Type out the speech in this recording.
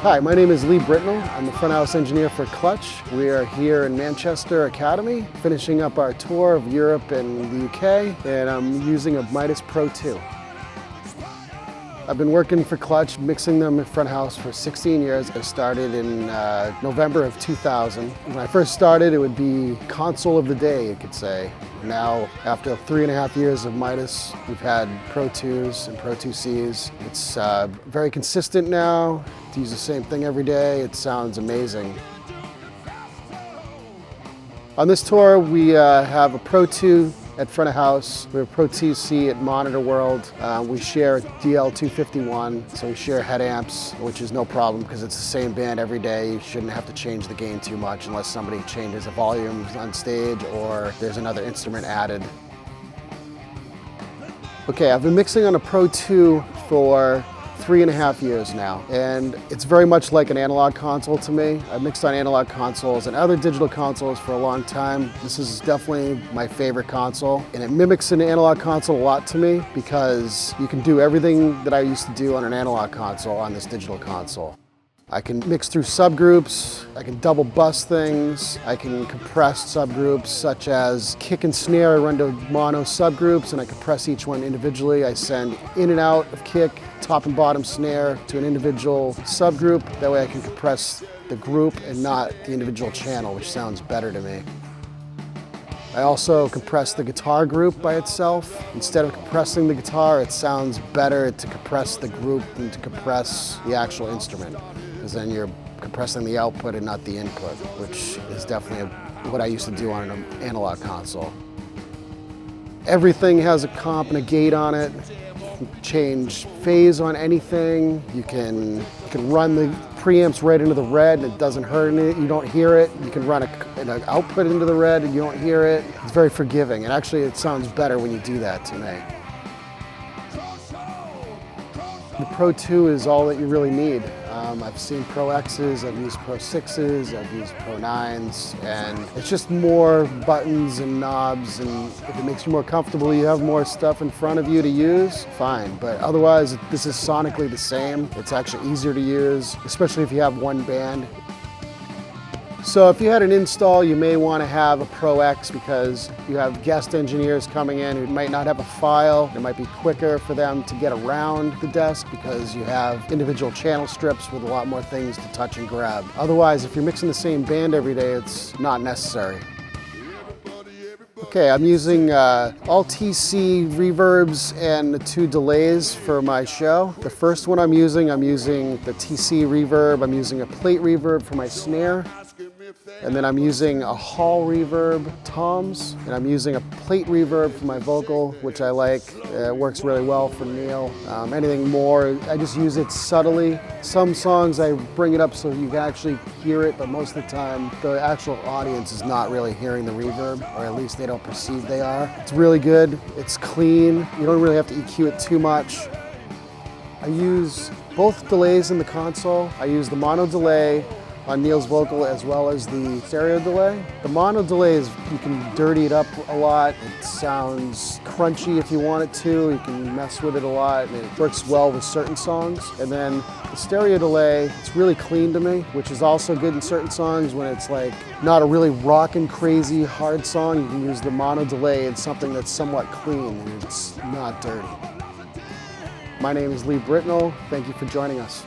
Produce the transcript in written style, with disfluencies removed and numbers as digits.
Hi, my name is Brintnall. I'm the front house engineer for Clutch. We are here in Manchester Academy, finishing up our tour of Europe and the UK, and I'm using a MIDAS PRO2. I've been working for Clutch, mixing them in front house for 16 years. I started in November of 2000. When I first started, it would be console of the day, you could say. Now, after 3.5 years of MIDAS, we've had Pro 2s and Pro 2Cs. It's very consistent now. To use the same thing every day, it sounds amazing. On this tour, we have a Pro 2 at front of house. We have a Pro 2C at Monitor World. We share a DL251, so we share head amps, which is no problem because it's the same band every day. You shouldn't have to change the gain too much unless somebody changes the volume on stage or there's another instrument added. Okay, I've been mixing on a Pro 2 for 3.5 years now, and it's very much like an analog console to me. I've mixed on analog consoles and other digital consoles for a long time. This is definitely my favorite console, and it mimics an analog console a lot to me because you can do everything that I used to do on an analog console on this digital console. I can mix through subgroups, I can double bus things, I can compress subgroups such as kick and snare. I run to mono subgroups and I compress each one individually. I send in and out of kick, top and bottom snare to an individual subgroup. That way I can compress the group and not the individual channel, which sounds better to me. I also compress the guitar group by itself. Instead of compressing the guitar, it sounds better to compress the group than to compress the actual instrument, because then you're compressing the output and not the input, which is definitely what I used to do on an analog console. Everything has a comp and a gate on it. You can change phase on anything. You can run the preamps right into the red and it doesn't hurt it. You don't hear it. You can run an output into the red and you don't hear it. It's very forgiving, and actually it sounds better when you do that to me. The Pro 2 is all that you really need. I've seen Pro X's, I've used Pro 6's, I've used Pro 9's, and it's just more buttons and knobs, and if it makes you more comfortable, you have more stuff in front of you to use, fine. But otherwise, this is sonically the same. It's actually easier to use, especially if you have one band. So if you had an install, you may want to have a Pro X because you have guest engineers coming in who might not have a file. It might be quicker for them to get around the desk because you have individual channel strips with a lot more things to touch and grab. Otherwise, if you're mixing the same band every day, it's not necessary. Okay, I'm using all TC reverbs and the 2 delays for my show. The first one I'm using the TC reverb. I'm using a plate reverb for my snare. And then I'm using a hall reverb, toms, and I'm using a plate reverb for my vocal, which I like. It works really well for Neil. Anything more, I just use it subtly. Some songs I bring it up so you can actually hear it, but most of the time the actual audience is not really hearing the reverb, or at least they don't perceive they are. It's really good, it's clean, you don't really have to EQ it too much. I use both delays in the console. I use the mono delay on Neil's vocal as well as the stereo delay. The mono delay is, you can dirty it up a lot. It sounds crunchy if you want it to. You can mess with it a lot, and it works well with certain songs. And then the stereo delay, it's really clean to me, which is also good in certain songs when it's like not a really rockin' crazy hard song. You can use the mono delay in something that's somewhat clean and it's not dirty. My name is Brintnall. Thank you for joining us.